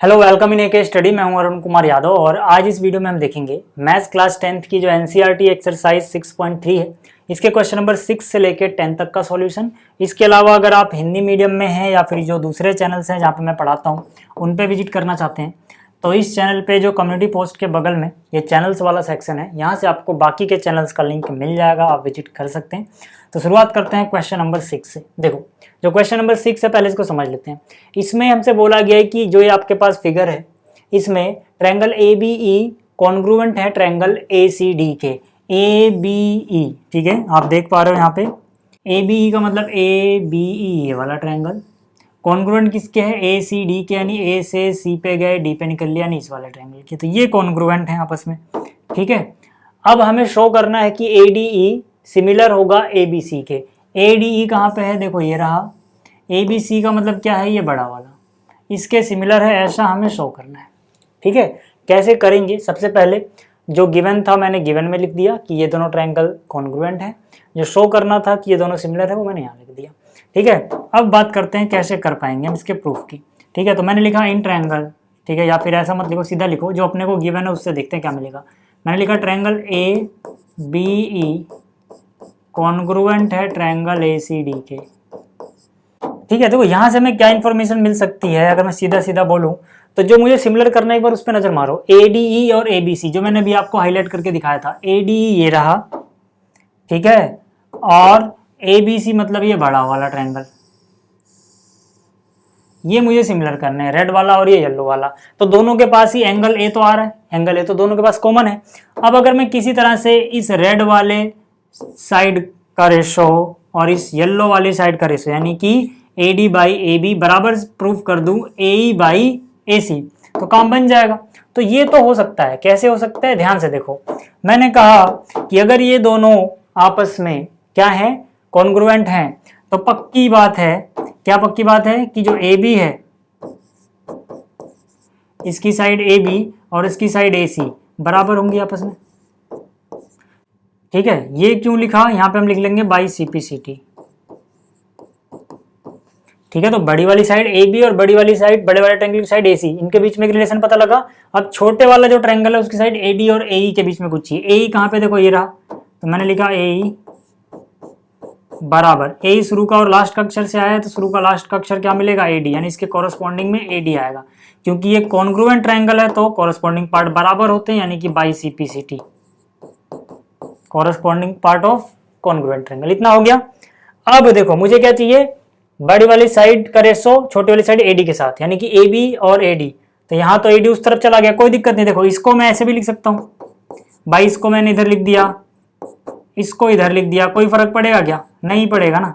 Hello, welcome in AK study. मैं हूं अरुण कुमार यादव और आज इस वीडियो में हम देखेंगे मैथ्स क्लास 10th की जो एनसीईआरटी एक्सरसाइज 6.3 है, इसके क्वेश्चन नंबर 6 से लेकर 10 तक का सॉल्यूशन। इसके अलावा अगर आप हिंदी मीडियम में हैं या फिर जो दूसरे चैनल्स हैं जहां पे मैं पढ़ाता हूं उन पे विजिट करना चाहते हैं तो इस चैनल पे जो कम्युनिटी पोस्ट के बगल में ये चैनल्स वाला सेक्शन है, यहाँ से आपको बाकी के चैनल्स का लिंक मिल जाएगा, आप विजिट कर सकते हैं। तो शुरुआत करते हैं क्वेश्चन नंबर 6 से। देखो, जो क्वेश्चन नंबर 6 है पहले इसको समझ लेते हैं। इसमें हमसे बोला गया है कि जो ये आपके पास फिगर है इसमें triangle A B E congruent है ट्रायंगल ए सी डी के। ए बी ई, ठीक है, आप देख पा रहे हो यहाँ पे ए बी ई का मतलब ए बी ई ये वाला ट्रायंगल। कॉन्ग्रुएंट किसके है? ए सी डी के, यानी ए से सी पे गए डी पे निकल लिया, यानी इस वाले ट्रायंगल के। तो ये कॉन्ग्रुएंट है आपस में, ठीक है। अब हमें शो करना है कि ए डी ई सिमिलर होगा ए बी सी के। ए डी ई कहाँ पे है? देखो ये रहा। ए बी सी का मतलब क्या है? ये बड़ा वाला, इसके सिमिलर है, ऐसा हमें शो करना है, ठीक है। कैसे करेंगे? सबसे पहले जो गिवन था मैंने गिवन में लिख दिया कि ये दोनों ट्रायंगल कॉन्ग्रुएंट है। जो शो करना था कि ये दोनों सिमिलर है वो मैंने यहाँ लिख दिया, ठीक है। अब बात करते हैं कैसे कर पाएंगे हम इसके प्रूफ की, ठीक है। तो मैंने लिखा इन ट्रायंगल, ठीक है, या फिर ऐसा मत लिखो, सीधा लिखो जो अपने को गिवन है उससे देखते हैं क्या मिलेगा। मैंने लिखा triangle A B E congruent है ट्रायंगल ए सी डी के, ठीक है। देखो यहाँ से हमें क्या इन्फॉर्मेशन मिल सकती है अगर मैं सीधा सीधा बोलूँ तो जो मुझे सिमिलर करना है एक बार उस पर नजर मारो। ए डी ई और ए बी सी जो मैंने अभी आपको हाईलाइट करके दिखाया था, ए डी ई ये रहा, ठीक है, और ए बी सी मतलब ये बड़ा वाला ट्रायंगल, ये मुझे सिमिलर करना है, रेड वाला और ये येलो वाला। तो दोनों के पास ही एंगल ए तो आ रहा है, एंगल ए तो दोनों के पास कॉमन है। अब अगर मैं किसी तरह से इस रेड वाले साइड का रेशो और इस येलो वाली साइड का रेशो यानी कि A D by A B बराबर प्रूफ कर दूं ए ई बाई ए सी, तो काम बन जाएगा। तो ये तो हो सकता है। कैसे हो सकता है? ध्यान से देखो, मैंने कहा कि अगर ये दोनों आपस में क्या है? कॉन्ग्रुएंट हैं, तो पक्की बात है, क्या पक्की बात है कि जो ए बी है इसकी साइड ए बी और इसकी साइड ए सी बराबर होंगी आपस में, ठीक है। ये क्यों लिखा? यहाँ पे हम लिख लेंगे by C P C T, ठीक है। तो बड़ी वाली साइड ए बी और बड़ी वाली साइड, बड़े वाले ट्रायंगल की साइड ए सी, इनके बीच में एक रिलेशन पता लगा। अब छोटे वाला जो ट्रायंगल है उसकी साइड ए डी और ए ई के बीच में कुछ चाहिए। ए ई कहाँ पे? देखो ये रहा, तो मैंने लिखा ए ई बराबर, ए ई शुरू का और लास्ट का अक्षर से आया है तो शुरू का लास्ट का अक्षर क्या मिलेगा? ए डी, यानी इसके कॉरेस्पॉन्डिंग में ए डी आएगा। क्योंकि ये कॉन्ग्रुएंट ट्रायंगल है तो कॉरेस्पॉन्डिंग पार्ट बराबर होते हैं, यानी कि by C P C T, corresponding part of congruent triangle. इतना हो गया। अब देखो मुझे क्या चाहिए? बड़ी वाली साइड का रेशो छोटी वाली साइड एडी के साथ, यानी कि ए बी और एडी। तो यहाँ तो एडी उस तरफ चला गया, कोई दिक्कत नहीं। देखो इसको मैं ऐसे भी लिख सकता हूँ, भाई इसको मैंने इधर लिख दिया, इसको इधर लिख दिया, कोई फर्क पड़ेगा क्या? नहीं पड़ेगा ना,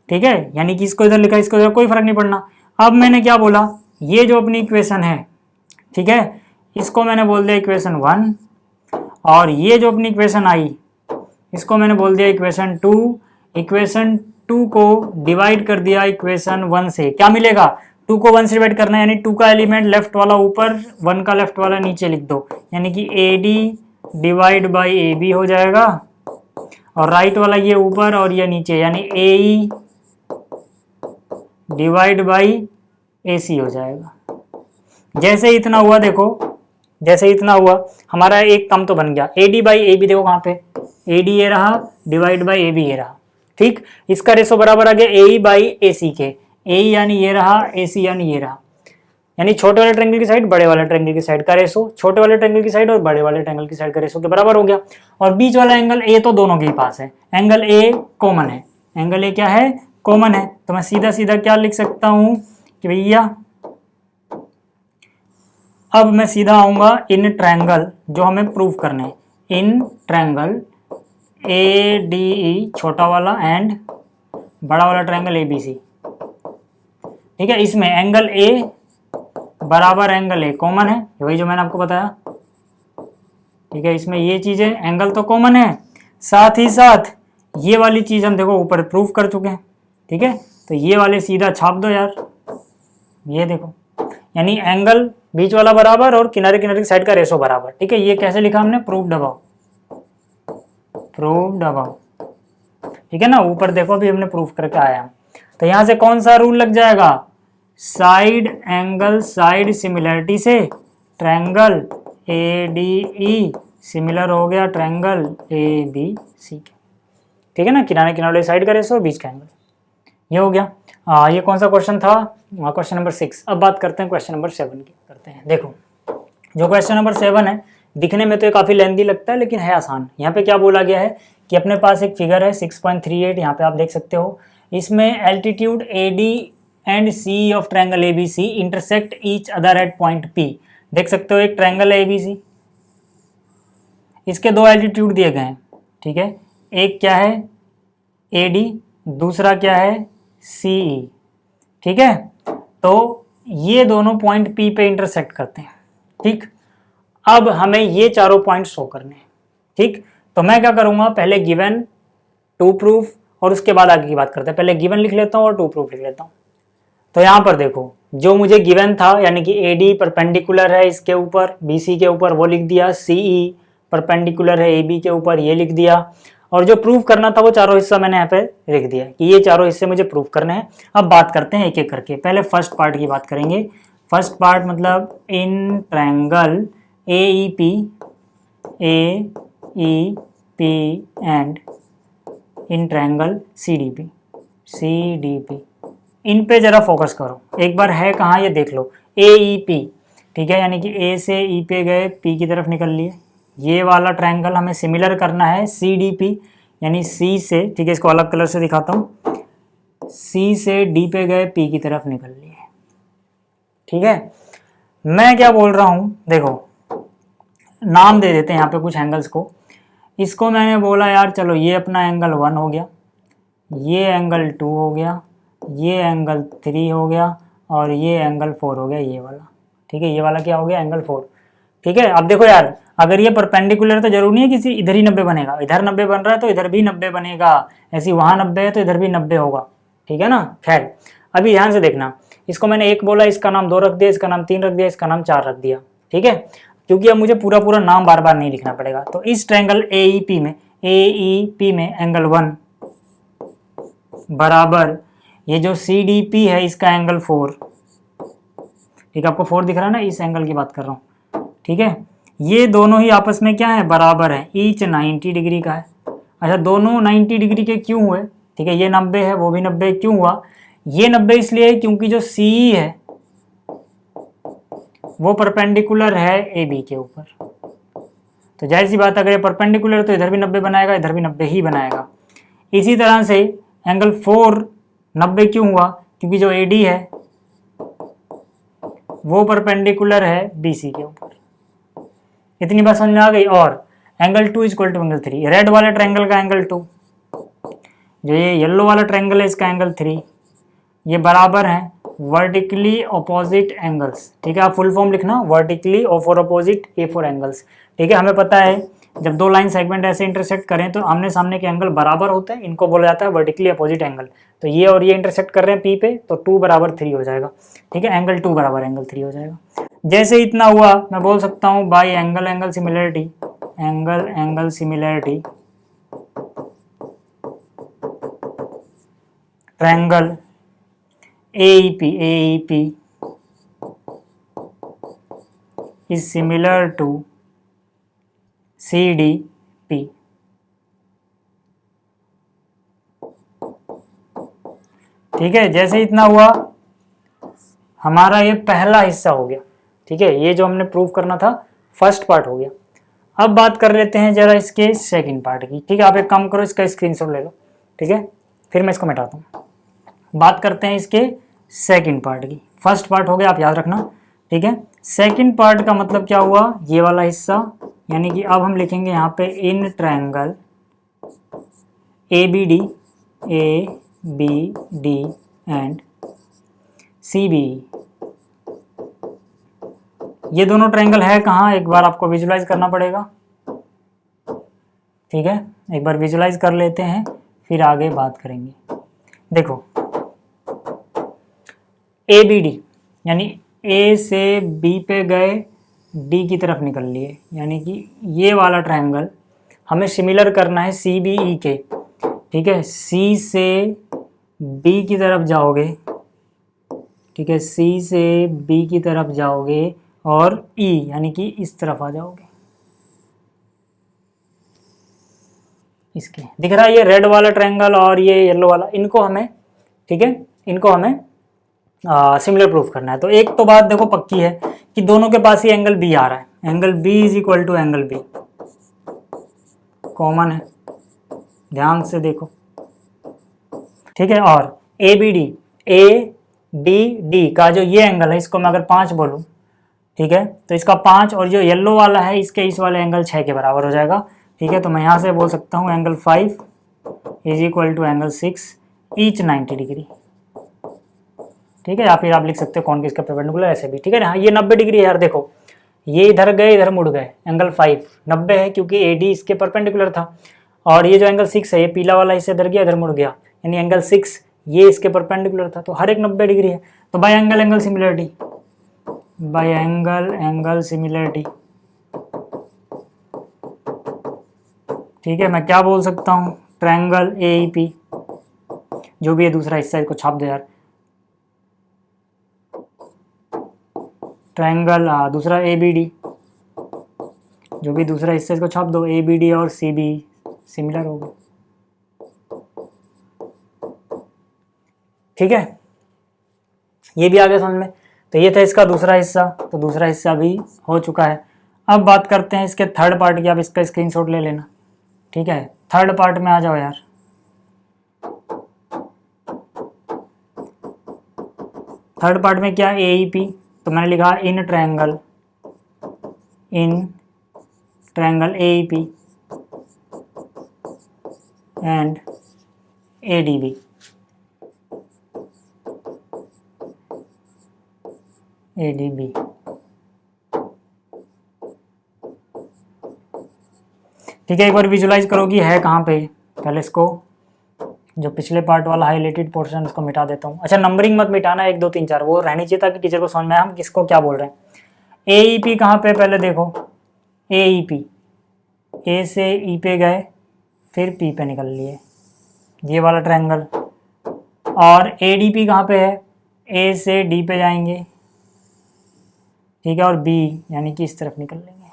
ठीक है। यानी कि इसको इधर लिखा, इसको इधर, कोई फर्क नहीं पड़ना। अब मैंने क्या बोला? ये जो अपनी इक्वेशन है, ठीक है, इसको मैंने बोल दिया इक्वेशन 1, और ये जो अपनी इक्वेशन आई इसको मैंने बोल दिया इक्वेशन 2। इक्वेशन 2 को डिवाइड कर दिया इक्वेशन 1 से, क्या मिलेगा? 2 को 1 से डिवाइड करना है, यानी 2 का एलिमेंट लेफ्ट वाला ऊपर, 1 का लेफ्ट वाला नीचे लिख दो, यानी कि A D divide by A B हो जाएगा, और राइट वाला ये ऊपर और ये नीचे, यानी ए ई डिवाइड बाई ए सी हो जाएगा। जैसे इतना हुआ, देखो जैसे इतना हुआ हमारा एक कम तो बन गया, A D by A B, देखो कहाँ पे? ए डी ये रहा डिवाइड बाई ए बी ये रहा, ठीक। इसका रेशो बराबर आ गया ए ई बाई ए सी के। ए ई यानी ये रहा, ए सी यानी ये रहा, यानी छोटे वाले ट्रायंगल की साइड बड़े वाले ट्रायंगल की साइड का रेशो छोटे वाले ट्रायंगल की साइड और बड़े वाले ट्रायंगल की साइड का रेशो के बराबर हो गया। और बीच वाला एंगल ए तो दोनों के ही पास है, एंगल ए कॉमन है, एंगल ए क्या है? कॉमन है। तो मैं सीधा सीधा क्या लिख सकता हूं कि भैया, अब मैं सीधा आऊंगा इन ट्रायंगल जो हमें प्रूव करने हैं, in triangle A D E छोटा वाला एंड बड़ा वाला ट्रायंगल ए बी सी, ठीक है। इसमें एंगल ए बराबर एंगल ए कॉमन है, वही जो मैंने आपको बताया, ठीक है। इसमें ये चीजें एंगल तो कॉमन है, साथ ही साथ ये वाली चीज हम देखो ऊपर प्रूफ कर चुके हैं, ठीक है। तो ये वाले सीधा छाप दो यार, ये देखो, यानी एंगल बीच वाला बराबर और किनारे किनारे की साइड का रेशो बराबर, ठीक है। ये कैसे लिखा हमने? प्रूव्ड अबव, प्रूव्ड अबव, ठीक है ना। ऊपर देखो अभी हमने प्रूफ करके आया। तो यहां से कौन सा रूल लग जाएगा? साइड एंगल साइड सिमिलरिटी से ट्रायंगल ADE सिमिलर हो गया ट्रायंगल ABC के, ठीक है ना, किनारे किनारे साइड का रेशो बीच का एंगल, ये हो गया। ये कौन सा क्वेश्चन था, क्वेश्चन नंबर 6। अब बात करते हैं क्वेश्चन नंबर 7 की, करते हैं। देखो जो क्वेश्चन नंबर 7 है, दिखने में तो ये काफ़ी लेंदी लगता है लेकिन है आसान। यहाँ पे क्या बोला गया है कि अपने पास एक फिगर है 6.38, यहाँ पे आप देख सकते हो। इसमें altitude AD and C of triangle ABC intersect each other at point P। देख सकते हो एक ट्रायंगल है ABC, इसके दो एल्टीट्यूड दिए गए हैं, ठीक है। एक क्या है AD, दूसरा क्या है CE, ठीक है। तो ये दोनों पॉइंट P पे इंटरसेक्ट करते हैं, ठीक। अब हमें ये चारों पॉइंट शो करने हैं, ठीक। तो मैं क्या करूंगा, पहले गिवन, टू प्रूफ और उसके बाद आगे की बात करते हैं। पहले गिवन लिख लेता हूँ और टू प्रूफ लिख लेता हूँ। तो यहाँ पर देखो जो मुझे गिवन था, यानी कि AD परपेंडिकुलर है इसके ऊपर BC के ऊपर, वो लिख दिया। CE परपेंडिकुलर है AB के ऊपर, ये लिख दिया। और जो प्रूफ करना था वो चारों हिस्सा मैंने यहाँ पे लिख दिया कि ये चारों हिस्से मुझे प्रूफ करने हैं। अब बात करते हैं एक एक करके। पहले फर्स्ट पार्ट की बात करेंगे। फर्स्ट पार्ट मतलब in triangle AEP and in triangle CDP इन पे जरा फोकस करो एक बार। है कहाँ ये देख लो, AEP, ठीक है, यानी कि A से E पे गए, P की तरफ निकल लिए। ये वाला ट्रायंगल हमें सिमिलर करना है CDP, यानी C से, ठीक है, इसको अलग कलर से दिखाता हूँ, C से D पे गए, P की तरफ निकल लिए, ठीक है। मैं क्या बोल रहा हूँ, देखो नाम दे देते हैं यहाँ पे कुछ एंगल्स को। इसको मैंने बोला यार चलो ये अपना एंगल 1 हो गया, ये एंगल 2 हो गया, ये एंगल 3 हो गया और ये एंगल 4 हो गया, ये वाला, ठीक है। ये वाला क्या हो गया, एंगल 4, ठीक है। अब देखो यार, अगर ये परपेंडिकुलर है तो जरूरी नहीं है कि इधर ही 90 बनेगा, इधर 90 बन रहा है तो इधर भी 90 बनेगा, ऐसी वहाँ 90 है तो इधर भी 90 होगा, ठीक है ना। खैर अभी ध्यान से देखना, इसको मैंने 1 बोला, इसका नाम 2 रख दिया, इसका नाम 3 रख दिया, इसका नाम 4 रख दिया, ठीक है, क्योंकि अब मुझे पूरा पूरा नाम बार बार नहीं लिखना पड़ेगा। तो इस ट्रायंगल AEP में एंगल 1 बराबर ये जो CDP है इसका एंगल 4, ठीक है, आपको 4 दिख रहा है ना, इस एंगल की बात कर रहा हूँ, ठीक है। ये दोनों ही आपस में क्या है, बराबर है, ईच 90 डिग्री का है। अच्छा दोनों 90 डिग्री के क्यों हुए, ठीक है, ये 90 है वो भी 90 क्यों हुआ, ये 90 इसलिए है क्योंकि जो CE है वो परपेंडिकुलर है AB के ऊपर। तो जाहिर सी बात है अगर ये परपेंडिकुलर तो इधर भी 90 बनाएगा, इधर भी 90 ही बनाएगा। इसी तरह से एंगल 4 90 क्यों हुआ, क्योंकि जो AD है वो परपेंडिकुलर है BC के ऊपर। इतनी बात समझ में आ गई। और angle 2 equal to angle 3, red वाले ट्रायंगल का एंगल 2, जो ये येलो वाला ट्रायंगल है इसका एंगल 3, ये बराबर हैं वर्टिकली अपोजिट एंगल्स, ठीक है। आप फुल फॉर्म लिखना, वर्टिकली और अपोजिट A4 एंगल्स, ठीक है। हमें पता है जब दो लाइन सेगमेंट ऐसे इंटरसेक्ट करें तो आमने सामने के एंगल बराबर होते हैं, इनको बोला जाता है वर्टिकली अपोजिट एंगल। तो ये और ये इंटरसेक्ट कर रहे हैं P पे, तो 2 बराबर 3 हो जाएगा, ठीक है, एंगल 2 बराबर एंगल 3 हो जाएगा। जैसे इतना हुआ मैं बोल सकता हूँ by angle similarity, angle similarity triangle AEP is similar to CDP, ठीक है। जैसे इतना हुआ हमारा ये पहला हिस्सा हो गया, ठीक है, ये जो हमने प्रूव करना था फर्स्ट पार्ट हो गया। अब बात कर लेते हैं जरा इसके सेकंड पार्ट की, ठीक है। आप एक काम करो, इसका स्क्रीनशॉट ले लो, ठीक है, फिर मैं इसको मिटाता हूँ। बात करते हैं इसके सेकंड पार्ट की। फर्स्ट पार्ट हो गया, आप याद रखना, ठीक है। सेकंड पार्ट का मतलब क्या हुआ, ये वाला हिस्सा, यानी कि अब हम लिखेंगे यहाँ पे in triangle ABD and CBE। ये दोनों ट्रायंगल है कहाँ, एक बार आपको विजुलाइज करना पड़ेगा, ठीक है। एक बार विजुलाइज कर लेते हैं फिर आगे बात करेंगे। देखो ABD यानी A से B पे गए, D की तरफ निकल लिए, यानी कि ये वाला ट्रायंगल हमें सिमिलर करना है CBE के, ठीक है। C से B की तरफ जाओगे ठीक है, सी से बी की तरफ जाओगे और ई यानी कि इस तरफ आ जाओगे, इसके दिख रहा है ये रेड वाला ट्रायंगल और ये येलो वाला, इनको हमें, ठीक है, इनको हमें सिमिलर प्रूफ करना है। तो एक तो बात देखो पक्की है कि दोनों के पास ही एंगल बी आ रहा है, angle B is equal to angle B, common है, ध्यान से देखो, ठीक है। और ए बी डी का जो ये एंगल है, इसको मैं अगर 5 बोलूँ, ठीक है, तो इसका 5 और जो येलो वाला है इसके इस वाले एंगल 6 के बराबर हो जाएगा, ठीक है। तो मैं यहाँ से बोल सकता हूँ angle 5 is equal to angle 6 each 90 degree, ठीक है। या फिर आप लिख सकते हो कौन किसका परपेंडिकुलर, ऐसे भी, ठीक है। हाँ, ये 90 डिग्री है यार, देखो ये इधर गए इधर मुड़ गए, एंगल 5 90 है क्योंकि ए डी इसके परपेंडिकुलर था, और ये जो एंगल 6 है ये पीला वाला इससे इधर गया इधर मुड़ गया, यानी एंगल 6 ये इसके परपेंडिकुलर था, तो हर एक 90 डिग्री है। तो bye angle similarity, bye angle similarity, ठीक है। मैं क्या बोल सकता हूँ, ट्रायंगल ए ई पी, जो भी है दूसरा हिस्सा इसको छाप दो यार, ट्रायंगल दूसरा ए बी डी, जो भी दूसरा हिस्सा इसको छाप दो, ए बी डी और सी बी सिमिलर होगा, ठीक है। ये भी आ गया समझ में। तो ये था इसका दूसरा हिस्सा, तो दूसरा हिस्सा भी हो चुका है। अब बात करते हैं इसके थर्ड पार्ट की, आप इसका स्क्रीनशॉट ले लेना, ठीक है। थर्ड पार्ट में आ जाओ यार, थर्ड पार्ट में क्या, ए ई पी, तो मैंने लिखा in triangle A E P and A D B, A D B, ठीक है। एक बार विजुलाइज करो कि है कहाँ पे, पहले इसको जो पिछले पार्ट वाला हाईलाइटेड पोर्शन इसको मिटा देता हूँ। अच्छा, नंबरिंग मत मिटाना, 1 2 3 4 वो रहनी चाहिए ताकि टीचर को समझ में आए हम किसको क्या बोल रहे हैं। ए ई पी कहाँ पे, पहले देखो ए ई पी, ए से ई पे गए फिर पी पे निकल लिए, ये वाला ट्रायंगल। और ए डी पी कहाँ पे है, ए से डी पे जाएंगे, ठीक है, और बी यानी कि इस तरफ निकल लेंगे।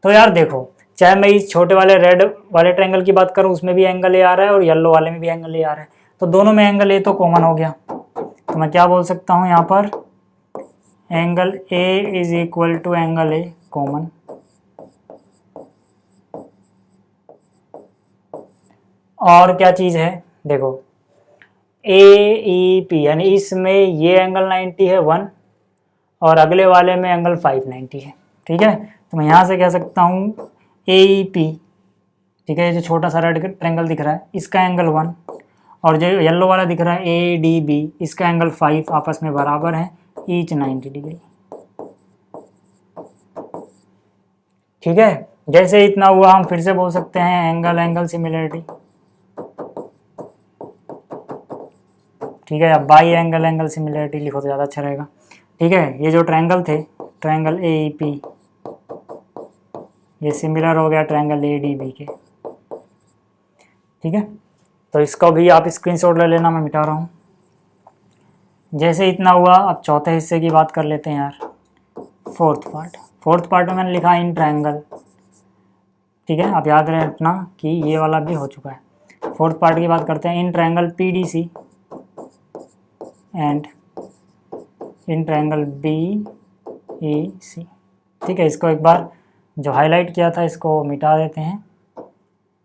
तो यार देखो, चाहे मैं इस छोटे वाले रेड वाले ट्रायंगल की बात करूं, उसमें भी एंगल ए आ रहा है और येलो वाले में भी एंगल ए आ रहा है, तो दोनों में एंगल ए तो कॉमन हो गया। तो मैं क्या बोल सकता हूं यहाँ पर, angle A is equal to angle A common. और क्या चीज़ है, देखो ए ई पी यानी इसमें ये एंगल 90 है 1 और अगले वाले में एंगल 590 है, ठीक है। तो मैं यहाँ से कह सकता हूँ ए ई पी, ठीक है, ये जो छोटा सा रेड ट्रायंगल दिख रहा है इसका एंगल 1 और जो येलो वाला दिख रहा है ए डी बी इसका एंगल 5 आपस में बराबर है ईच 90 डिग्री, ठीक है। जैसे इतना हुआ हम फिर से बोल सकते हैं एंगल सिमिलरिटी, ठीक है। अब बाई एंगल सिमिलरिटी लिखो तो ज़्यादा अच्छा रहेगा, ठीक है। ये जो ट्रायंगल थे, ट्रायंगल ए ई पी, ये सिमिलर हो गया ट्रायंगल ए डी बी के, ठीक है। तो इसको भी आप स्क्रीनशॉट ले लेना, मैं मिटा रहा हूँ। जैसे इतना हुआ, अब चौथे हिस्से की बात कर लेते हैं यार, फोर्थ पार्ट में मैंने लिखा इन ट्रायंगल, ठीक है। आप याद रखना कि ये वाला भी हो चुका है। फोर्थ पार्ट की बात करते हैं, in triangle P D C and in triangle B E C, ठीक है। इसको एक बार जो हाईलाइट किया था इसको मिटा देते हैं,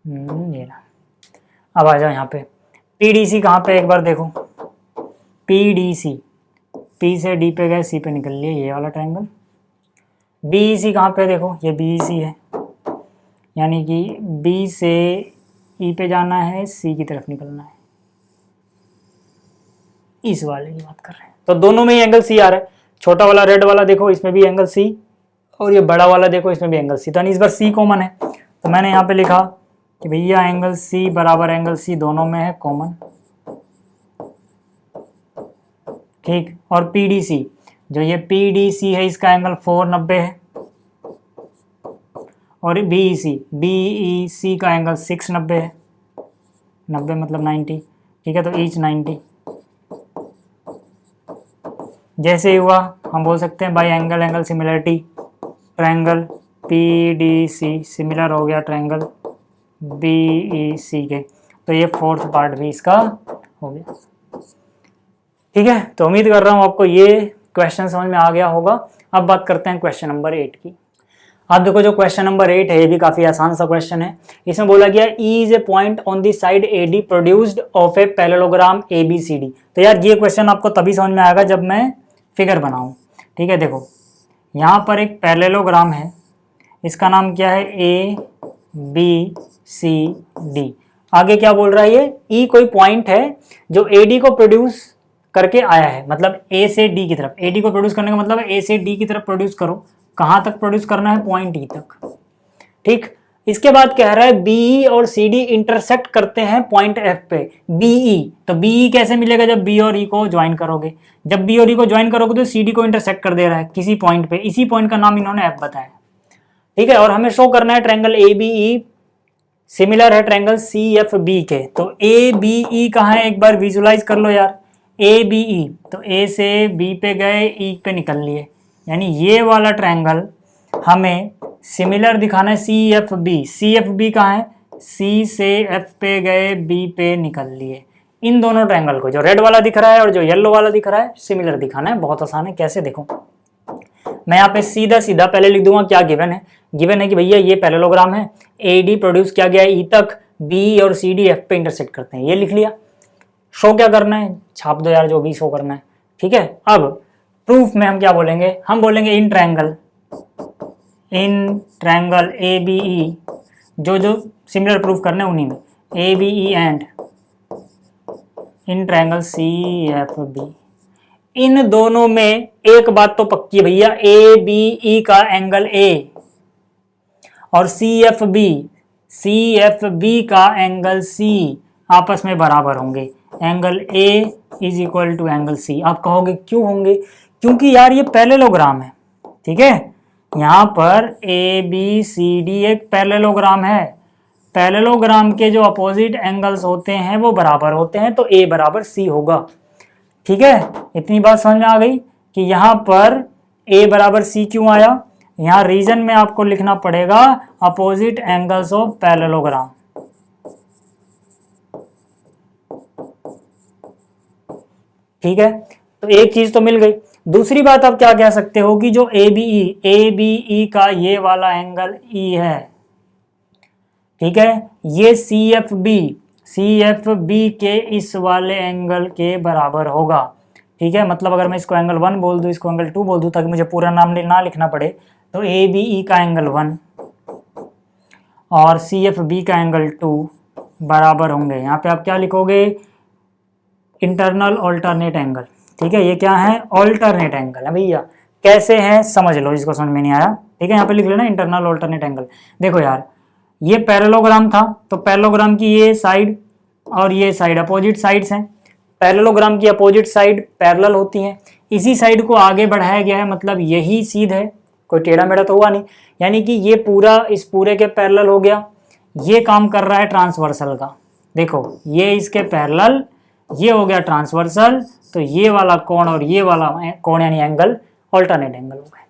ये ना। अब आ जाओ यहाँ पे, पी डी सी कहाँ पे, एक बार देखो पी डी सी, पी से डी पे गए सी पे निकल लिए, ये वाला ट्रायंगल। बी ई सी कहाँ पे, देखो ये बी ई सी है, यानी कि बी से ई पे जाना है, सी की तरफ निकलना है, इस वाले की बात कर रहे हैं। तो दोनों में ही एंगल सी आ रहा है, छोटा वाला रेड वाला देखो इसमें भी एंगल सी और ये बड़ा वाला देखो इसमें भी एंगल सी, तो इस बार सी कॉमन है। तो मैंने यहाँ पे लिखा कि भैया एंगल सी बराबर एंगल सी दोनों में है कॉमन, ठीक। और पी डी सी, जो ये पी डी सी है इसका एंगल 490 है और बी ई सी का एंगल 690 है, 90 मतलब 90, ठीक है। तो ईच 90, जैसे ही हुआ हम बोल सकते हैं by angle angle similarity, triangle PDC similar हो गया ट्रायंगल BEC के। तो ये फोर्थ पार्ट भी इसका हो गया। ठीक है, तो उम्मीद कर रहा हूँ आपको ये क्वेश्चन समझ में आ गया होगा। अब बात करते हैं क्वेश्चन नंबर 8 की। आप देखो जो क्वेश्चन नंबर 8 है ये भी काफी आसान सा क्वेश्चन है। इसमें बोला गया E is a point on the side AD produced of a parallelogram ABCD। तो यार ये क्वेश्चन आपको तभी समझ में आएगा जब मैं फिगर बनाऊं। ठीक है, देखो यहाँ पर एक पैरेललोग्राम है, इसका नाम क्या है ABCD। आगे क्या बोल रहा है ये E कोई पॉइंट है जो AD को प्रोड्यूस करके आया है, मतलब A से D की तरफ। AD को प्रोड्यूस करने का मतलब है A से D की तरफ प्रोड्यूस करो। कहां तक प्रोड्यूस करना है? पॉइंट E तक। ठीक, इसके बाद कह रहा है BE और CD इंटरसेक्ट करते हैं पॉइंट F पे। BE, तो BE कैसे मिलेगा? जब B और E को ज्वाइन करोगे। जब B और E को ज्वाइन करोगे तो CD को इंटरसेक्ट कर दे रहा है किसी पॉइंट पे। इसी पॉइंट का नाम इन्होंने F बताया। ठीक है, और हमें शो करना है ट्रायंगल ABE सिमिलर है ट्रायंगल CFB के। तो ABE कहाँ है एक बार विजुलाइज कर लो यार। ABE, तो A से B पे गए, E पे निकल लिए, यानी ये वाला ट्रायंगल हमें सिमिलर दिखाना है CFB। CFB कहाँ है? C से F पे गए, B पे निकल लिए। इन दोनों ट्रायंगल को, जो रेड वाला दिख रहा है और जो येलो वाला दिख रहा है, सिमिलर दिखाना है। बहुत आसान है, कैसे देखो। मैं यहाँ पे सीधा सीधा पहले लिख दूंगा क्या गिवन है। गिवन है कि भैया ये पैरेललोग्राम है, AD प्रोड्यूस किया गया है E तक, B और CD F पे इंटरसेक्ट करते हैं, ये लिख लिया। शो क्या करना है? छाप दो यार जो भी शो करना है। ठीक है, अब प्रूफ में हम क्या बोलेंगे? हम बोलेंगे इन ट्रायंगल ABE, जो सिमिलर प्रूफ करने उन्हीं में, ABE and in triangle CFB। इन दोनों में एक बात तो पक्की है भैया, ABE का एंगल A और CFB का एंगल C आपस में बराबर होंगे। Angle A is equal to angle C। आप कहोगे क्यों होंगे? क्योंकि यार ये पैरेललोग्राम है। ठीक है, यहाँ पर ABCD एक पैरेललोग्राम है। पैरेललोग्राम के जो अपोजिट एंगल्स होते हैं वो बराबर होते हैं, तो A बराबर C होगा। ठीक है, इतनी बात समझ में आ गई कि यहाँ पर A बराबर C क्यों आया। यहाँ रीजन में आपको लिखना पड़ेगा अपोजिट एंगल्स ऑफ पैरेललोग्राम। ठीक है, तो एक चीज तो मिल गई। दूसरी बात आप क्या कह सकते हो कि जो ABE का ये वाला एंगल E है, ठीक है, ये CFB के इस वाले एंगल के बराबर होगा। ठीक है, मतलब अगर मैं इसको एंगल 1 बोल दूं, इसको एंगल 2 बोल दूं, ताकि मुझे पूरा नाम ना लिखना पड़े, तो ABE का एंगल 1 और CFB का एंगल 2 बराबर होंगे। यहाँ पे आप क्या लिखोगे? Internal alternate angle. ठीक है, ये क्या है? ऑल्टरनेट एंगल है भैया। कैसे है समझ लो, इसको समझ में नहीं आया। ठीक है, यहाँ पे लिख लेना इंटरनल ऑल्टरनेट एंगल। देखो यार, ये पैरेललोग्राम था, तो पैरेललोग्राम की ये साइड और ये साइड अपोजिट साइड्स हैं। पैरेललोग्राम की अपोजिट साइड पैरेलल होती हैं। इसी साइड को आगे बढ़ाया गया है, मतलब यही सीध है, कोई टेढ़ा मेढ़ा तो हुआ नहीं। यानी कि ये पूरा इस पूरे के पैरेलल हो गया। ये काम कर रहा है ट्रांसवर्सल का। देखो, ये इसके पैरेलल, ये हो गया ट्रांसवर्सल, तो ये वाला कोण और ये वाला कोण यानी एंगल ऑल्टरनेट एंगल हो गए।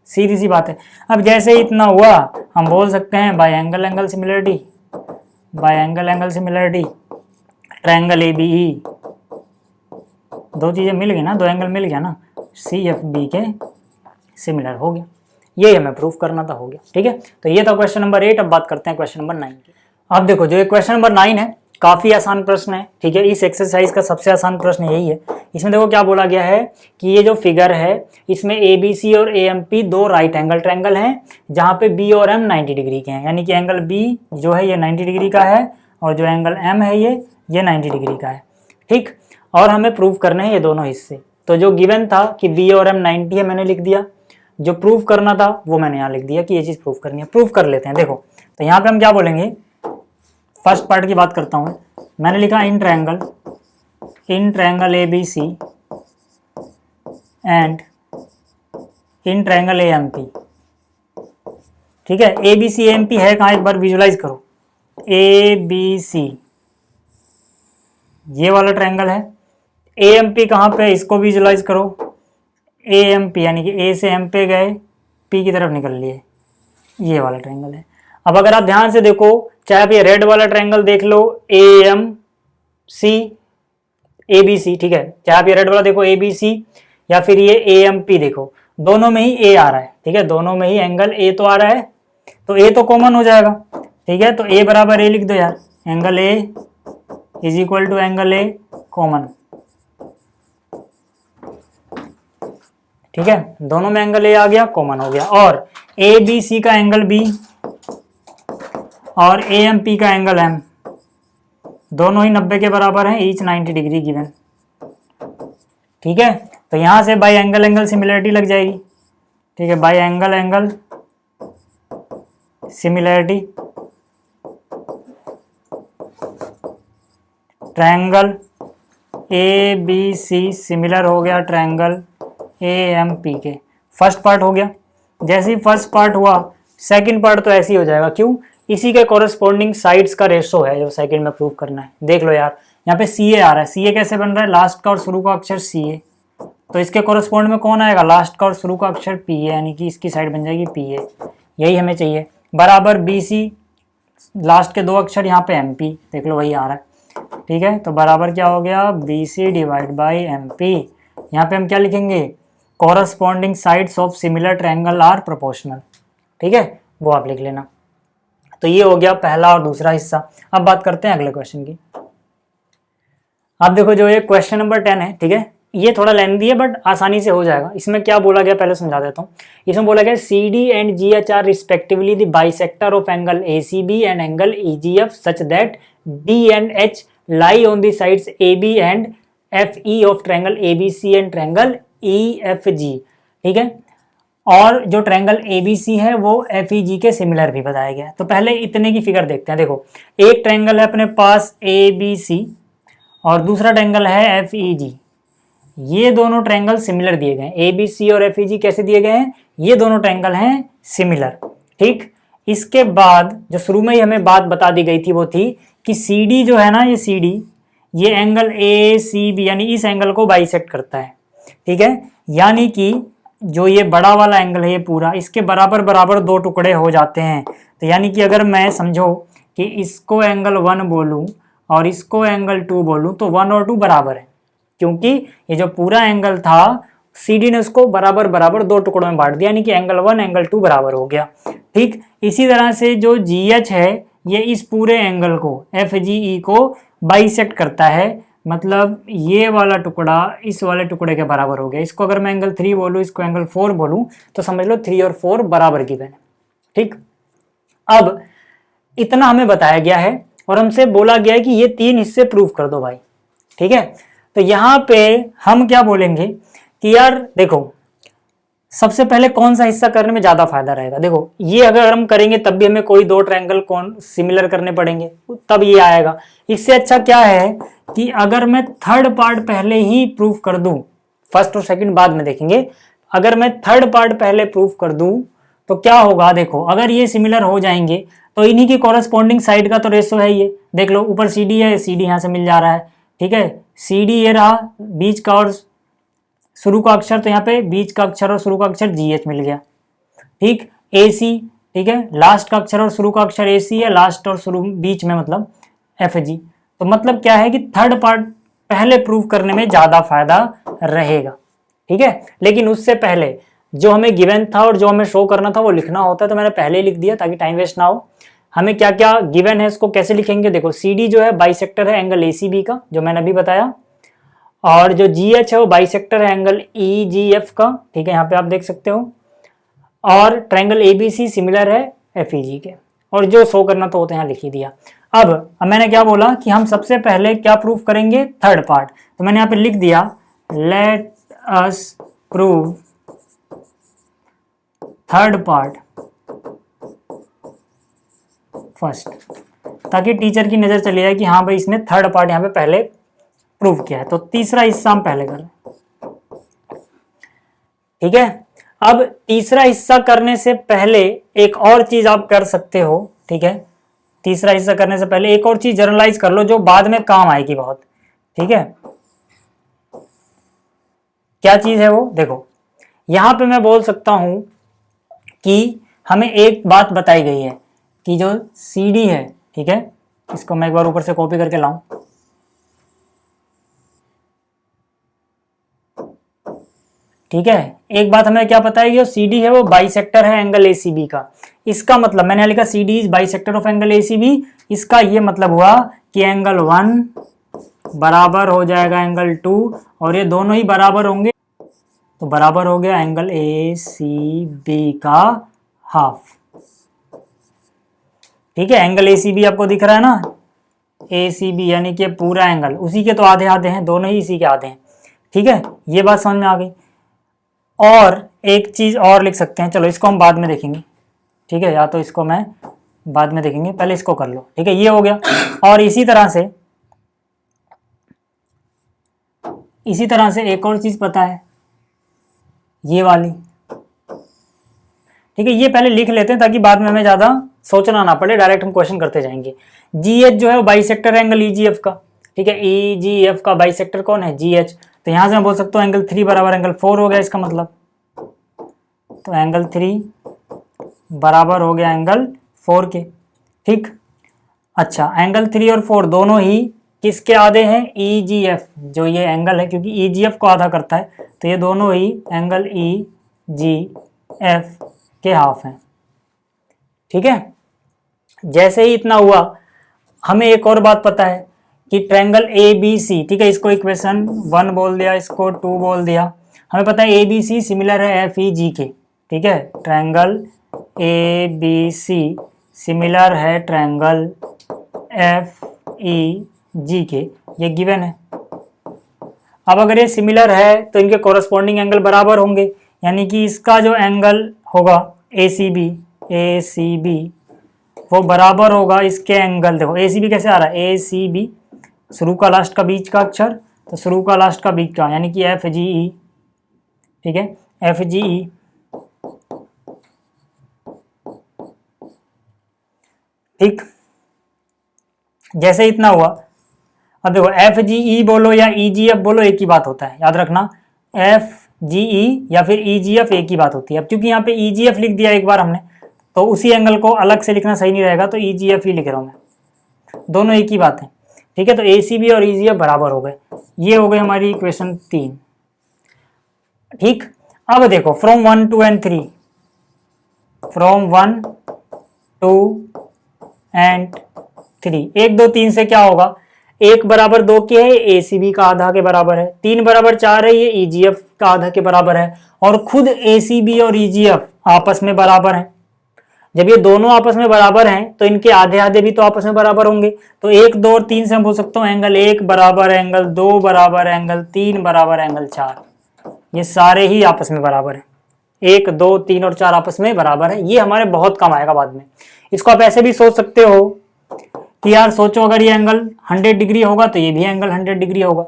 सीधी सी बात है। अब जैसे ही इतना हुआ, हम बोल सकते हैं bye angle angle similarity, bye angle angle similarity triangle ABE। दो चीजें मिल गई ना, दो एंगल मिल गया ना, CFB के सिमिलर हो गया। ये हमें प्रूफ करना था, हो गया। ठीक है, तो ये था क्वेश्चन नंबर 8। अब बात करते हैं क्वेश्चन नंबर 9 की। अब देखो, जो ये क्वेश्चन नंबर 9 है काफी आसान प्रश्न है। ठीक है, इस एक्सरसाइज का सबसे आसान प्रश्न यही है। इसमें देखो क्या बोला गया है कि ये जो फिगर है, इसमें ABC और AMP दो राइट एंगल ट्रायंगल हैं, जहां पे B और M 90 डिग्री के हैं। यानी कि एंगल B जो है ये 90 डिग्री का है और जो एंगल M है ये 90 डिग्री का है। ठीक, और हमें प्रूव करने हैं ये दोनों हिस्से। तो जो गिवन था कि B और M 90 है, मैंने लिख दिया। जो प्रूव करना था वो मैंने यहाँ लिख दिया कि ये चीज प्रूव करनी है। प्रूव कर लेते हैं। देखो, तो यहाँ पे हम क्या बोलेंगे, फर्स्ट पार्ट की बात करता हूँ। मैंने लिखा in triangle ABC and in triangle AMP। ठीक है, ABC AMP है कहाँ, एक बार विजुलाइज करो। ABC ये वाला ट्रायंगल है, AMP कहाँ पे, इसको विजुलाइज करो। ए एम पी, यानी कि ए से एम पे गए, पी की तरफ निकल लिए, ये वाला ट्रायंगल है। अब अगर आप ध्यान से देखो, चाहे आप ये रेड वाला ट्रायंगल देख लो, A M C A B सी, ठीक है, चाहे आप ये रेड वाला देखो ए बी सी, या फिर ये ए एम पी देखो, दोनों में ही ए आ रहा है, ठीक है, दोनों में ही एंगल ए तो आ रहा है, तो ए तो कॉमन हो जाएगा, ठीक है, तो ए बराबर ए लिख दो यार, angle A is equal to angle A common, ठीक है, दोनों में एंगल ए आ गया, कॉमन हो गया। और ए बी सी का एंगल बी और ए एम पी का एंगल एम, दोनों ही 90 के बराबर हैं, ईच 90 डिग्री गिवन, ठीक है, तो यहां से बाई एंगल एंगल सिमिलरिटी लग जाएगी, ठीक है, by angle angle similarity, triangle A B C similar हो गया ट्रायंगल ए एम पी के, फर्स्ट पार्ट हो गया। जैसे ही फर्स्ट पार्ट हुआ, सेकंड पार्ट तो ऐसे ही हो जाएगा, क्यों, इसी के कॉरेस्पॉन्डिंग साइड्स का रेशो है जो सेकंड में प्रूव करना है। देख लो यार, यहाँ पे सी ए आ रहा है, सी ए कैसे बन रहा है, लास्ट का और शुरू का अक्षर सी ए, तो इसके कॉरेस्पॉन्ड में कौन आएगा, लास्ट का और शुरू का अक्षर पी ए, यानी कि इसकी साइड बन जाएगी पी ए, यही हमें चाहिए। बराबर बी सी, लास्ट के दो अक्षर यहाँ पे एम पी, देख लो वही आ रहा है, ठीक है, तो बराबर क्या हो गया, B C divide by M P, यहाँ पे हम क्या लिखेंगे, corresponding sides of similar triangle are proportional, ठीक है, वो आप लिख लेना। तो ये हो गया पहला और दूसरा हिस्सा। अब बात करते हैं अगले क्वेश्चन की। अब देखो, जो ये क्वेश्चन नंबर 10 है, ठीक है, ये थोड़ा लेंथी है बट आसानी से हो जाएगा। इसमें क्या बोला गया पहले समझा देता हूँ। इसमें बोला गया C D and G H are respectively the bisector of angle A C B and angle E G F such that D and H lie on the sides A B and F E of triangle A B C and triangle E F G, ठीक है, और जो triangle ABC है वो FEG के similar भी बताया गया है। तो पहले इतने की फिगर देखते हैं। देखो, एक ट्रायंगल है अपने पास ABC और दूसरा ट्रायंगल है FEG, ये दोनों ट्रायंगल सिमिलर दिए गए हैं। ABC और FEG कैसे दिए गए हैं, ये दोनों ट्रायंगल हैं सिमिलर, ठीक। इसके बाद जो शुरू में ही हमें बात बता दी गई थी वो थी कि CD जो है ना, ये CD ये एंगल ACB यानी इस एंगल को बाइसेक्ट करता है, ठीक है, यानी कि जो ये बड़ा वाला एंगल है ये पूरा इसके बराबर बराबर दो टुकड़े हो जाते हैं। तो यानी कि अगर मैं समझो कि इसको एंगल 1 बोलूं और इसको एंगल 2 बोलूं तो 1 और 2 बराबर है, क्योंकि ये जो पूरा एंगल था CD ने उसको बराबर बराबर दो टुकड़ों में बांट दिया, यानी कि एंगल 1 एंगल 2 बराबर हो गया, ठीक। इसी तरह से जो GH है ये इस पूरे एंगल को FGE को बाइसेक्ट करता है, मतलब ये वाला टुकड़ा इस वाले टुकड़े के बराबर हो गया। इसको अगर मैं एंगल 3 बोलूँ, इसको एंगल 4 बोलूँ, तो समझ लो 3 और 4 बराबर गिवन है, ठीक। अब इतना हमें बताया गया है और हमसे बोला गया है कि ये 3 हिस्से प्रूव कर दो भाई, ठीक है। तो यहाँ पे हम क्या बोलेंगे कि यार देखो, सबसे पहले कौन सा हिस्सा करने में ज्यादा फायदा रहेगा। देखो, ये अगर हम करेंगे तब भी हमें कोई दो ट्रायंगल कौन सिमिलर करने पड़ेंगे, तब ये आएगा। इससे अच्छा क्या है कि अगर मैं थर्ड पार्ट पहले ही प्रूफ कर दूं, फर्स्ट और सेकंड बाद में देखेंगे, अगर मैं थर्ड पार्ट पहले प्रूफ कर दूं तो क्या होगा, देखो अगर ये सिमिलर हो जाएंगे तो इन्हीं की कॉरेस्पॉन्डिंग साइड का तो रेशो है ये, देख लो ऊपर CD है, CD यहाँ से मिल जा रहा है, ठीक है, CD ये रहा, बीच का और शुरू का अक्षर, तो यहाँ पे बीच का अक्षर और शुरू का अक्षर GH मिल गया, ठीक। AC, ठीक है, लास्ट का अक्षर और शुरू का अक्षर AC है, लास्ट और शुरू बीच में मतलब FG। तो मतलब क्या है कि थर्ड पार्ट पहले प्रूफ करने में ज्यादा फायदा रहेगा, ठीक है। लेकिन उससे पहले जो हमें गिवन था और जो हमें शो करना था वो लिखना होता है, तो मैंने पहले लिख दिया ताकि टाइम वेस्ट ना हो। हमें क्या क्या गिवन है इसको कैसे लिखेंगे, देखो CD जो है बाइसेक्टर है एंगल ACB का, जो मैंने अभी बताया, और जो GH है वो बाइसेक्टर है एंगल EGF का, ठीक है, यहाँ पे आप देख सकते हो, और ट्रायंगल ABC सिमिलर है FEG के, और जो शो करना तो होता है यहाँ लिख ही दिया। अब मैंने क्या बोला कि हम सबसे पहले क्या प्रूफ करेंगे, थर्ड पार्ट, तो मैंने यहाँ पे लिख दिया let us prove third part first, ताकि टीचर की नजर चली जाए कि हाँ भाई इसने थर्ड पार्ट यहाँ पे पहले प्रूव किया है। तो तीसरा हिस्सा हम पहले कर रहे, ठीक है। अब तीसरा हिस्सा करने से पहले एक और चीज आप कर सकते हो, ठीक है, तीसरा हिस्सा करने से पहले एक और चीज जर्नलाइज कर लो जो बाद में काम आएगी बहुत, ठीक है। क्या चीज है वो, देखो यहाँ पे मैं बोल सकता हूँ कि हमें एक बात बताई गई है कि जो CD है, ठीक है, इसको मैं एक बार ऊपर से कॉपी करके लाऊं, ठीक है। एक बात हमें क्या पता है कि जो CD है वो बाइसेक्टर है एंगल ACB का। इसका मतलब मैंने लिखा CD is bisector of angle ACB। इसका ये मतलब हुआ कि एंगल 1 बराबर हो जाएगा एंगल 2 और ये दोनों ही बराबर होंगे, तो बराबर हो गया एंगल ACB का हाफ। ठीक है, एंगल ACB आपको दिख रहा है ना, ACB यानी कि पूरा एंगल, उसी के तो आधे आधे हैं, दोनों ही इसी के आधे हैं। ठीक है, ये बात समझ में आ गई। और एक चीज और लिख सकते हैं, चलो इसको हम बाद में देखेंगे, ठीक है, या तो इसको मैं बाद में देखेंगे, पहले इसको कर लो। ठीक है, ये हो गया। और इसी तरह से एक और चीज पता है, ये वाली, ठीक है, ये पहले लिख लेते हैं ताकि बाद में हमें ज्यादा सोचना ना पड़े, डायरेक्ट हम क्वेश्चन करते जाएंगे। GH जो है वो बाइसेक्टर एंगल EGF का, ठीक है, EGF का बाइसेक्टर कौन है, GH। तो यहां से मैं बोल सकता हूँ एंगल 3 बराबर एंगल 4 हो गया इसका मतलब, तो एंगल 3 बराबर हो गया एंगल 4 के। ठीक, अच्छा, एंगल 3 और 4 दोनों ही किसके आधे हैं, EGF, जो ये एंगल है, क्योंकि EGF को आधा करता है, तो ये दोनों ही एंगल EGF के हाफ हैं। ठीक है, जैसे ही इतना हुआ, हमें एक और बात पता है कि ट्रायंगल ABC, ठीक है, इसको इक्वेशन 1 बोल दिया, इसको 2 बोल दिया। हमें पता है ABC सिमिलर है FEG के, ठीक है, ट्रायंगल ABC सिमिलर है ट्रायंगल FEG के, ये गिवन है। अब अगर ये सिमिलर है तो इनके कोरस्पॉन्डिंग एंगल बराबर होंगे, यानी कि इसका जो एंगल होगा ACB वो बराबर होगा इसके एंगल, देखो ACB कैसे आ रहा है, ACB शुरू का लास्ट का बीच का अक्षर, तो शुरू का लास्ट का बीच का, यानी कि FGE, ठीक है, FGE। ठीक, जैसे इतना हुआ, अब देखो FGE बोलो या EGF बोलो एक ही बात होता है, याद रखना, FGE या फिर EGF एक ही बात होती है। अब क्योंकि यहाँ पे EGF लिख दिया एक बार हमने, तो उसी एंगल को अलग से लिखना सही नहीं रहेगा, तो EGF ही लिख रहा हूँ मैं, दोनों एक ही बात है। ठीक है, तो ACB और EGF बराबर हो गए। ये हो गई हमारी इक्वेशन 3। ठीक, अब देखो फ्रॉम 1 2 and 3, फ्रॉम 1 2 and 3, 1 2 3 से क्या होगा, 1 बराबर 2 के है, ACB का आधा के बराबर है, 3 बराबर 4 है, ये EGF का आधा के बराबर है, और खुद ACB और EGF आपस में बराबर हैं। जब ये दोनों आपस में बराबर हैं तो इनके आधे आधे भी तो आपस में बराबर होंगे, तो 1 2 और 3 से हम बोल सकता हूँ एंगल 1 बराबर एंगल 2 बराबर एंगल 3 बराबर एंगल 4, ये सारे ही आपस में बराबर हैं, 1 2 3 और 4 आपस में बराबर है। ये हमारे बहुत कम आएगा बाद में। इसको आप ऐसे भी सोच सकते हो कि यार सोचो अगर ये एंगल 100 डिग्री होगा तो ये भी एंगल 100 डिग्री होगा,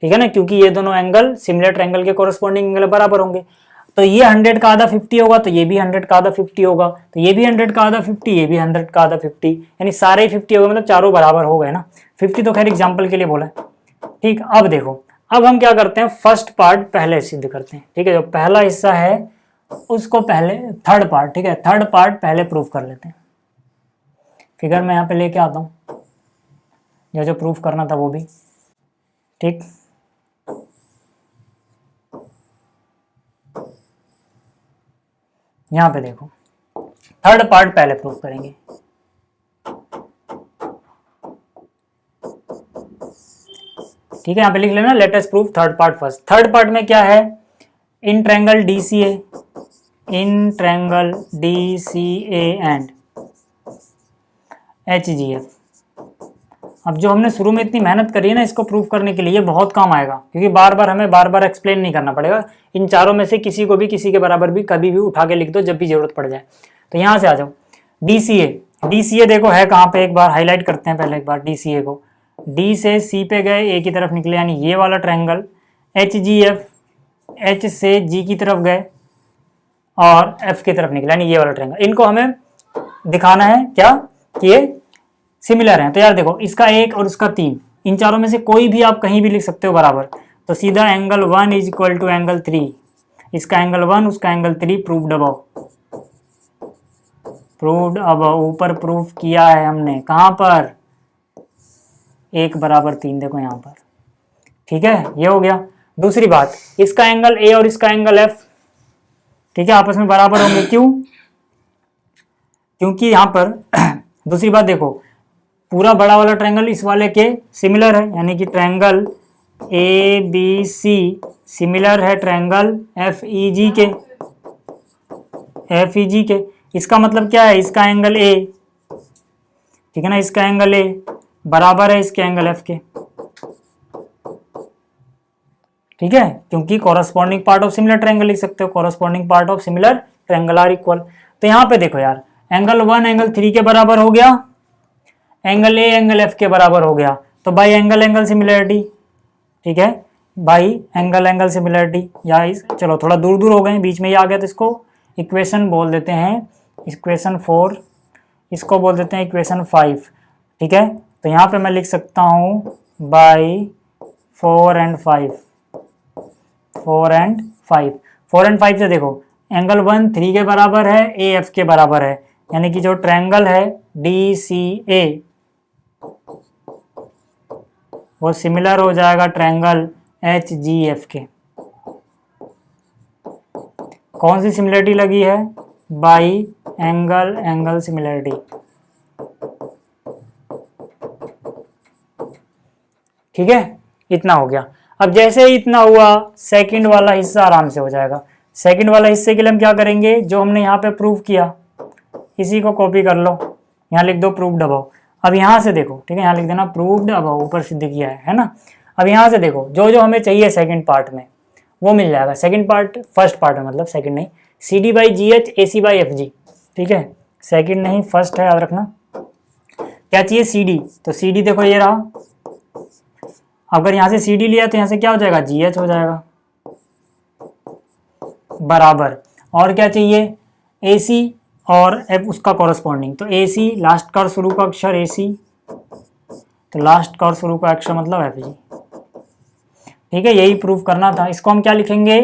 ठीक है ना, क्योंकि ये दोनों एंगल सिमिलर ट्रायंगल के कोरस्पॉन्डिंग एंगल बराबर होंगे। तो ये 100 का आधा 50 होगा, तो ये भी 100 का आधा 50 होगा, तो ये भी 100 का आधा 50, ये भी 100 का आधा 50, यानी सारे 50 हो गए, मतलब चारों बराबर हो गए ना। 50 तो खैर एग्जाम्पल के लिए बोला है। ठीक, अब देखो, अब हम क्या करते हैं, फर्स्ट पार्ट पहले सिद्ध करते हैं। ठीक है, जो पहला हिस्सा है उसको पहले, थर्ड पार्ट, ठीक है, थर्ड पार्ट पहले प्रूफ कर लेते हैं। फिगर मैं यहाँ पे लेके आता हूँ, जो प्रूफ करना था वो भी। ठीक, यहाँ पे देखो, थर्ड पार्ट पहले प्रूफ करेंगे। ठीक है, यहाँ पे लिख लेना, let us proof third part first. Third part में क्या है, in triangle DCA, in triangle DCA and HGF। अब जो हमने शुरू में इतनी मेहनत करी है ना इसको प्रूफ करने के लिए, ये बहुत काम आएगा, क्योंकि हमें बार बार एक्सप्लेन नहीं करना पड़ेगा। इन चारों में से किसी को भी किसी के बराबर भी कभी भी उठा के लिख दो जब भी जरूरत पड़ जाए। तो यहाँ से आ जाओ, DCA देखो है कहाँ पे, एक बार हाईलाइट करते हैं पहले एक बार DCA को। D से C पे गए, A की तरफ निकले, यानी ये वाला ट्रायंगल। HGF, H से G की तरफ गए और F की तरफ निकले, यानी ये वाला ट्रायंगल। इनको हमें दिखाना है क्या कि ये सिमिलर हैं। तो यार देखो, इसका 1 और इसका 3, इन चारों में से कोई भी आप कहीं भी लिख सकते हो बराबर, तो सीधा angle 1 is equal to angle 3 इसका एंगल 1, उसका angle 3, proved above. Proved above, ऊपर प्रूफ किया है हमने, कहाँ पर? 1 बराबर 3, देखो यहाँ पर। ठीक है, ये हो गया। दूसरी बात, इसका एंगल ए और इसका एंगल एफ, ठीक है, आपस में बराबर होंगे। क्यों? क्योंकि यहाँ पर दूसरी बात देखो, पूरा बड़ा वाला ट्रायंगल इस वाले के सिमिलर है, यानी कि triangle A B C similar है ट्रायंगल एफ ई जी के, एफ ई जी के। इसका मतलब क्या है? इसका एंगल ए, ठीक है ना, इसका एंगल ए बराबर है इसके एंगल एफ के, ठीक है, क्योंकि corresponding part of similar triangle लिख सकते हो, corresponding part of similar triangle are equal. तो यहाँ पे देखो यार, एंगल 1 एंगल 3 के बराबर हो गया, एंगल ए एंगल एफ के बराबर हो गया, तो बाई एंगल एंगल सिमिलरिटी, ठीक है, बाई एंगल एंगल सिमिलरिटी। या चलो थोड़ा दूर दूर हो गए, बीच में ही आ गया, तो इसको इक्वेशन बोल देते हैं, इक्वेशन 4, इसको बोल देते हैं इक्वेशन 5, ठीक है। तो यहाँ पे मैं लिख सकता हूँ बाई 4 एंड 5, 4 एंड 5, 4 एंड 5 से देखो, एंगल 1 3 के बराबर है, ए एफ के बराबर है, यानी कि जो ट्रायंगल है डी सी ए वो सिमिलर हो जाएगा ट्रायंगल एच जी एफ के। कौन सी सिमिलरिटी लगी है? बाई एंगल एंगल सिमिलरिटी, ठीक है, इतना हो गया। अब जैसे ही इतना हुआ, सेकंड वाला हिस्सा आराम से हो जाएगा। सेकंड वाला हिस्से के लिए हम क्या करेंगे? जो हमने यहाँ पे प्रूव किया इसी को कॉपी कर लो, यहाँ लिख दो प्रूव्ड अबव। अब यहाँ से देखो, ठीक है, यहाँ लिख देना प्रूव्ड अबव, ऊपर सिद्ध किया है ना। अब यहाँ से देखो, जो जो हमें चाहिए सेकंड पार्ट में वो मिल जाएगा। सेकंड पार्ट, फर्स्ट पार्ट में मतलब, सेकंड नहीं, C D by G H, A C by F G, ठीक है, सेकंड नहीं फर्स्ट है, याद रखना। क्या चाहिए? सी डी, तो सी डी देखो ये रहा। अगर यहाँ से सी डी लिया तो यहाँ से क्या हो जाएगा? जी एच हो जाएगा बराबर। और क्या चाहिए? ए सी और एफ उसका कॉरस्पॉन्डिंग, तो ए सी लास्ट का और शुरू का अक्षर ए सी, तो लास्ट का और शुरू का अक्षर मतलब एफ जी, ठीक है, यही प्रूफ करना था। इसको हम क्या लिखेंगे?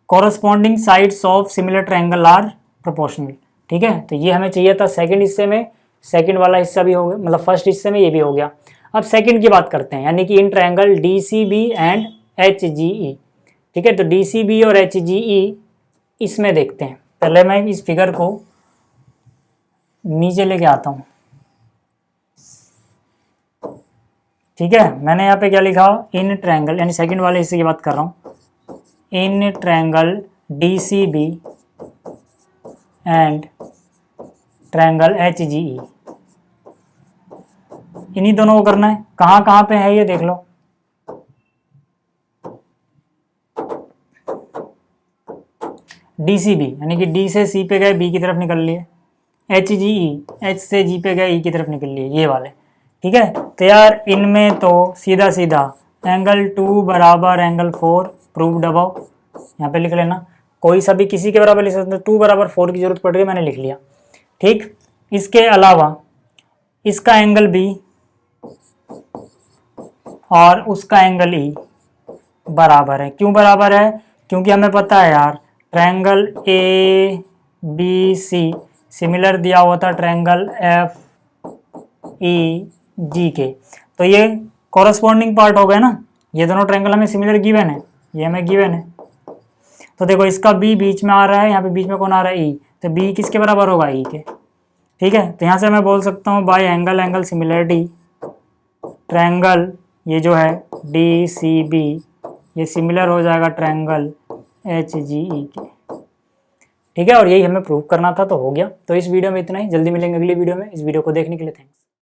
Corresponding sides of similar triangle are proportional, ठीक है। तो ये हमें चाहिए था सेकंड हिस्से में, सेकंड वाला हिस्सा भी हो गया, मतलब फर्स्ट हिस्से में ये भी हो गया। अब सेकंड की बात करते हैं, यानी कि in triangle D C B and H G E, ठीक है। तो डी सी बी और एच जी ई इसमें देखते हैं। पहले मैं इस फिगर को नीचे लेके आता हूँ, ठीक है। मैंने यहाँ पे क्या लिखा? इन ट्रायंगल, यानी सेकंड वाले हिस्से की बात कर रहा हूँ, in triangle D C B and triangle H G E, इन्हीं दोनों को करना है। कहाँ कहाँ पे है ये देख लो। डी सी बी यानी कि डी से सी पे गए, बी की तरफ निकल लिए, एच जी ई, एच से जी पे गए, ई की तरफ निकल लिए, ये वाले, ठीक है। तो यार इनमें तो सीधा सीधा एंगल 2 बराबर एंगल 4 प्रूव्ड अबव, यहाँ पे लिख लेना। कोई सा भी किसी के बराबर लिख सकते, 2 बराबर 4 की जरूरत पड़ रही है, मैंने लिख लिया, ठीक। इसके अलावा इसका एंगल बी और उसका एंगल ई बराबर है। क्यों बराबर है? क्योंकि हमें पता है यार triangle A B C similar दिया हुआ था ट्रायंगल एफ ई जी के, तो ये कॉरस्पॉन्डिंग पार्ट हो गए ना। ये दोनों ट्रायंगल हमें सिमिलर गिवन है, ये हमें गिवन है। तो देखो इसका बी बीच में आ रहा है, यहाँ पे बीच में कौन आ रहा है? ई, तो बी किसके बराबर होगा? ई के, ठीक है। तो यहाँ से मैं बोल सकता हूँ bye angle angle similarity triangle ये जो है डी सी बी ये सिमिलर हो जाएगा ट्रायंगल एच जी ई के, ठीक है। और यही हमें प्रूव करना था, तो हो गया। तो इस वीडियो में इतना ही, जल्दी मिलेंगे अगली वीडियो में। इस वीडियो को देखने के लिए थैंक्स।